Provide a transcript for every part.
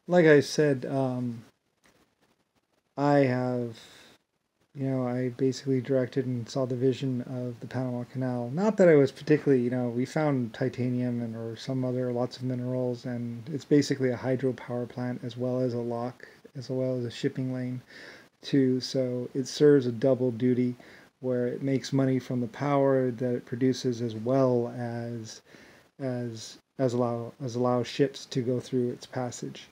like I said, I have, I basically directed and saw the vision of the Panama Canal. Not that I was particularly, we found titanium and or some other lots of minerals, and it's basically a hydropower plant as well as a lock, as well as a shipping lane too. So it serves a double duty where it makes money from the power that it produces as well as allow ships to go through its passage,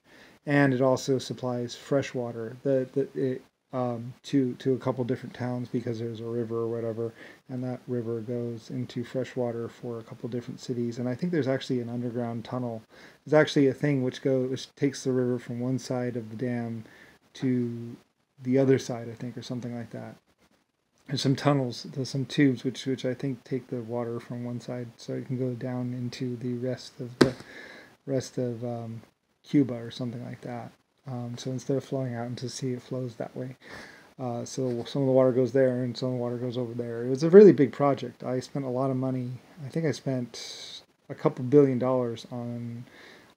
and it also supplies fresh water to a couple different towns because there's a river or whatever, and that river goes into fresh water for a couple different cities. And I think there's actually an underground tunnel. There's actually a thing which takes the river from one side of the dam to the other side, I think, or something like that. There's some tunnels, there's some tubes which I think take the water from one side so it can go down into the rest of Cuba or something like that. So instead of flowing out into the sea, it flows that way. So some of the water goes there and some of the water goes over there. It was a really big project. I spent a lot of money. I think I spent a couple $1 billion on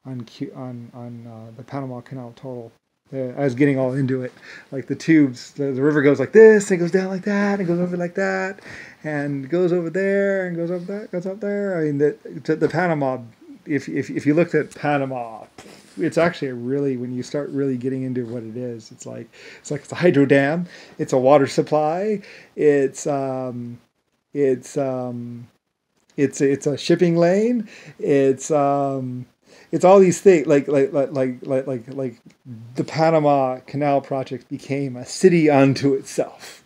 the Panama Canal total. I was getting all into it, like the tubes. The river goes like this, and it goes down like that, and goes over like that, and goes over there, and goes up that, goes up there. I mean, the Panama. If you looked at Panama, it's actually a really, when you start really getting into what it is, it's a hydro dam, it's a water supply, it's a shipping lane, it's all these things like the Panama Canal project became a city unto itself,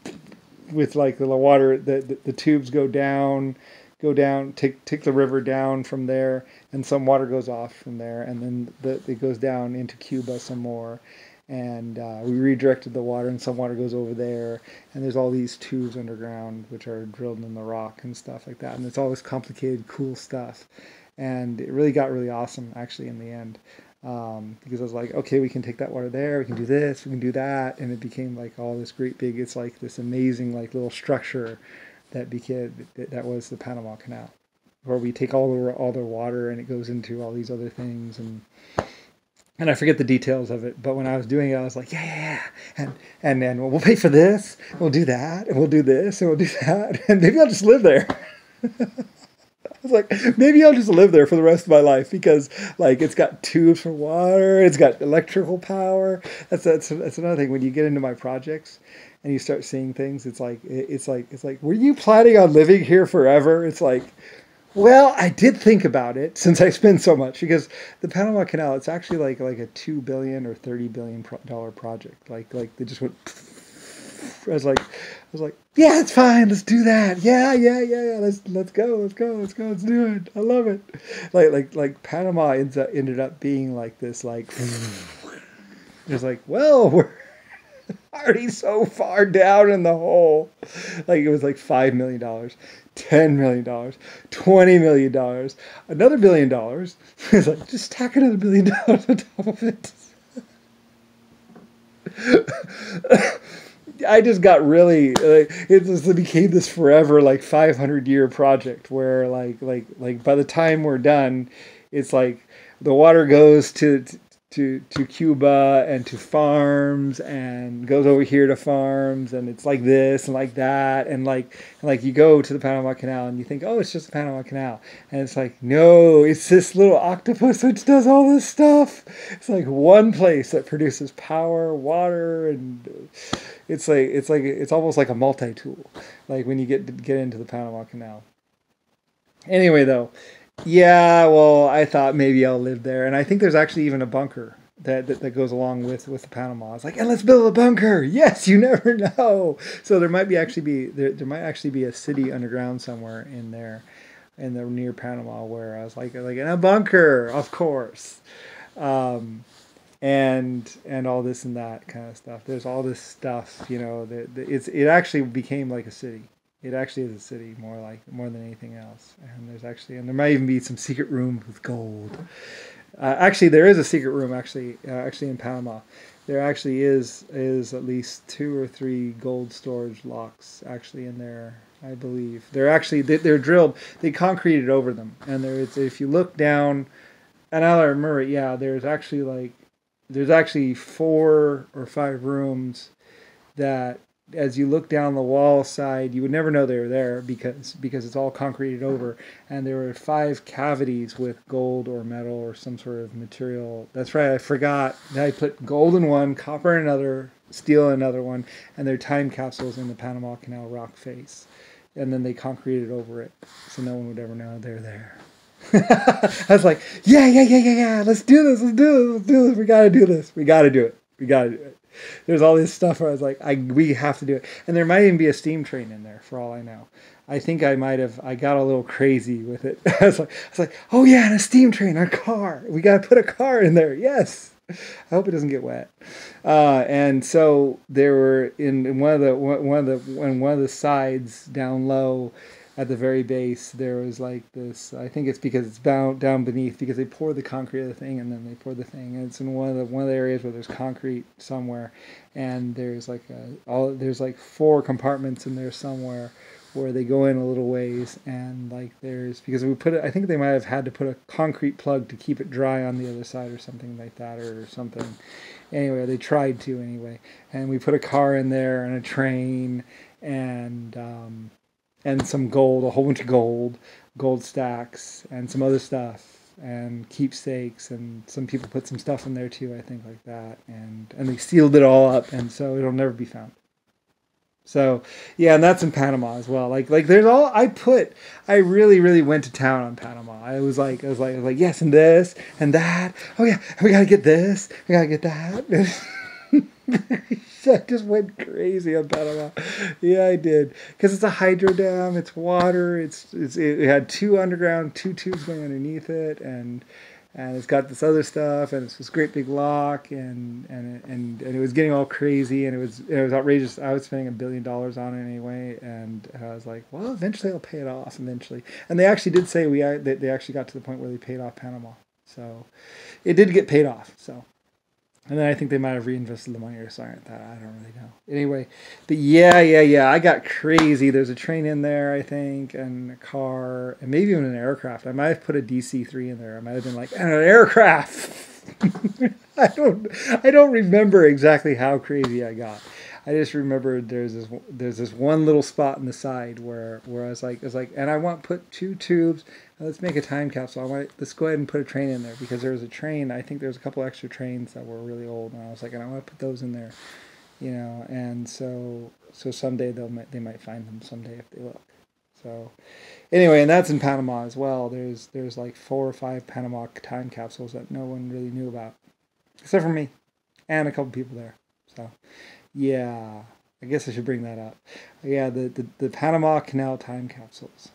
with like the water, the tubes go down, take the river down from there, and some water goes off from there, and then it goes down into Cuba some more, and we redirected the water, and some water goes over there, and there's all these tubes underground which are drilled in the rock and stuff like that, and it's all this complicated, cool stuff, and it really got really awesome actually in the end. Because I was like, okay, we can take that water there, we can do this, we can do that, and it became like all this great big, it's like this amazing like little structure that was the Panama Canal, where we take all the water and it goes into all these other things, and I forget the details of it. But when I was doing it, I was like, and then we'll pay for this, we'll do that, and we'll do this, and we'll do that, and maybe I'll just live there. I was like, maybe I'll just live there for the rest of my life because, like, it's got tubes for water, it's got electrical power. That's another thing. When you get into my projects and you start seeing things, it's like, were you planning on living here forever? It's like, well, I did think about it since I spend so much, because the Panama Canal, it's actually like a $2 billion or $30 billion project. Like they just went. I was like, yeah, it's fine. Let's do that. Yeah. Let's do it. I love it. Like Panama ended up being like this. Like, it's like, well, we're already so far down in the hole. Like it was like $5 million, $10 million, $20 million, another $1 billion. It's like just tack another $1 billion on top of it. I just got really it just became this forever like 500-year project where like by the time we're done, it's like the water goes to Cuba and to farms and goes over here to farms, and it's like this and like that, and like you go to the Panama Canal and you think, oh, it's just the Panama Canal, and it's like, no, it's this little octopus which does all this stuff. It's like one place that produces power, water, and it's almost like a multi-tool, like when you get into the Panama Canal. Anyway, though, yeah, well, I thought maybe I'll live there, and I think there's actually even a bunker that goes along with the Panama. I was like, and let's build a bunker. Yes, you never know. So there might actually be a city underground somewhere in there, in the near Panama, where I was like in a bunker, of course, um, and all this and that kind of stuff. There's all this stuff, it actually became like a city. It actually is a city, more than anything else. And there might even be some secret room with gold. Actually, there is a secret room actually in Panama. There actually is at least 2 or 3 gold storage locks actually in there, I believe. They're drilled. They concreted over them, and if you look down, and now I remember, yeah, there's actually like there's actually 4 or 5 rooms that, as you look down the wall side, you would never know they were there because it's all concreted over, and there were 5 cavities with gold or metal or some sort of material. That's right, I forgot. I put gold in one, copper in another, steel in another one, and they're time capsules in the Panama Canal rock face, and then they concreted over it, so no one would ever know they're there. I was like, yeah. Let's do this. We gotta do this. We gotta do it. There's all this stuff where I was like, we have to do it. And there might even be a steam train in there, for all I know. I think I got a little crazy with it. I was like, oh yeah, and a steam train, a car. We gotta put a car in there. Yes. I hope it doesn't get wet. And so there were in one of the sides down low, at the very base, there was like this. I think it's because it's down beneath, because they pour the concrete of the thing and then they pour the thing. And it's in one of the areas where there's concrete somewhere, and there's like there's like 4 compartments in there somewhere where they go in a little ways, and like because we put it. I think they might have had to put a concrete plug to keep it dry on the other side or something like that, or something. Anyway, they tried to anyway, and we put a car in there and a train and some gold, a whole bunch of gold stacks, and some other stuff, and keepsakes, and some people put some stuff in there too, I think, like that, and they sealed it all up, and so it'll never be found. So yeah, and that's in Panama as well. Like there's all I really went to town on Panama. I was like yes, and this and that. Oh yeah, we gotta get this, we gotta get that. I just went crazy on Panama. Yeah, I did, because it's a hydro dam. It's water. It had 2 underground, 2 tubes going underneath it, and it's got this other stuff, and it's this great big lock, and it was getting all crazy, and it was outrageous. I was spending $1 billion on it anyway, and I was like, well, eventually I'll pay it off eventually. And they actually did say they actually got to the point where they paid off Panama, so it did get paid off. So. And then I think they might have reinvested the money or something like that. I don't really know. Anyway, but yeah. I got crazy. There's a train in there, I think, and a car, and maybe even an aircraft. I might have put a DC-3 in there. I might have been like, and an aircraft. I don't remember exactly how crazy I got. I just remembered there's this one little spot in the side where I was like, and I want to put 2 tubes. Let's make a time capsule. Let's go ahead and put a train in there, because there was a train. I think there was a couple extra trains that were really old, and I was like, and I want to put those in there, And so someday they might find them someday if they look. So anyway, and that's in Panama as well. There's like 4 or 5 Panama time capsules that no one really knew about, except for me and a couple people there. So yeah, I guess I should bring that up. Yeah, the Panama Canal time capsules.